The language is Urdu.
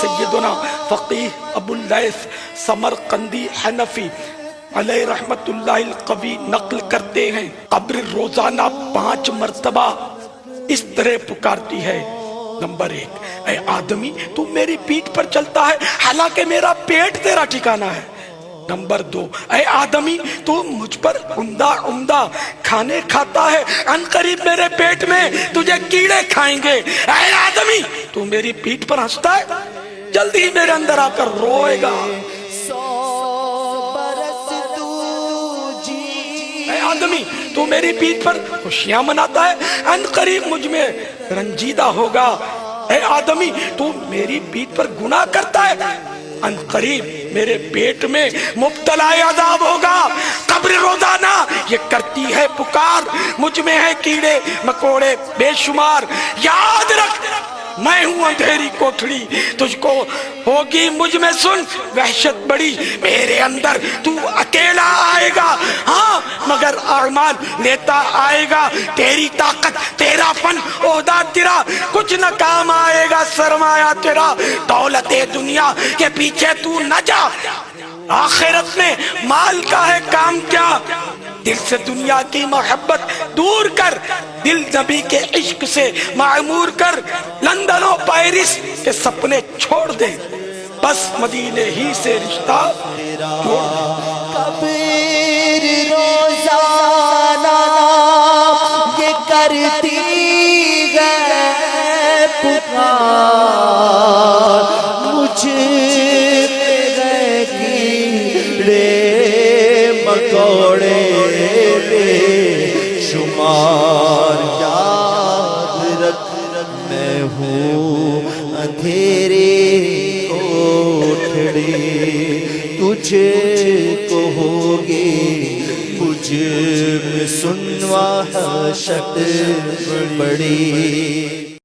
سیدنا فقیہ ابو اللیث سمرقندی حنفی علیہ رحمت اللہ القوی نقل کرتے ہیں، قبر روزانہ 5 مرتبہ اس طرح پکارتی ہے۔ نمبر 1، اے آدمی تو میری پیٹھ پر چلتا ہے حالانکہ میرا پیٹ تیرا ٹھکانہ ہے۔ نمبر 2، اے آدمی تو مجھ پر عمدہ کھانے کھاتا ہے، ان قریب میرے پیٹ میں تجھے کیڑے کھائیں گے۔ اے آدمی تو میری پیٹھ پر ہنستا ہے، جلدی میرے اندر آ کر روئے گا۔ اے آدمی تو میری پیٹھ پر خوشیاں مناتا ہے، ان قریب مجھ میں رنجیدہ ہوگا۔ اے آدمی تو میری پیٹھ پر گناہ کرتا ہے، ان قریب میرے پیٹ میں مبتلا عذاب ہوگا۔ قبر روزانہ یہ کرتی ہے پکار، مجھ میں ہے کیڑے مکوڑے بے شمار۔ یاد رکھ میں ہوں اندھیری کوٹھڑی، تجھ کو ہوگی مجھ میں سن وحشت بڑی۔ میرے اندر تو اکیلا آئے گا، ہاں مگر اعمال لیتا آئے گا۔ تیری طاقت تیرا فن عہدہ تیرا کچھ نہ کام آئے گا، سرمایہ تیرا دولت دنیا کے پیچھے تو نہ جا۔ آخرت میں مال کا ہے کام کیا؟ دل سے دنیا کی محبت دور کر، دل نبی کے عشق سے معمور کر۔ لندن و پیرس کے سپنے چھوڑ دے، بس مدینے ہی سے رشتہ جوڑ دے۔ قبر روزانہ یہ کرتی ہے پکار، مجھ کیڑے مکوڑے بے شمار۔ یاد رکھ میں ہوں اندھیرے کوٹھڑی، تجھے کو ہوگی مجھ میں سن وحشت بڑی۔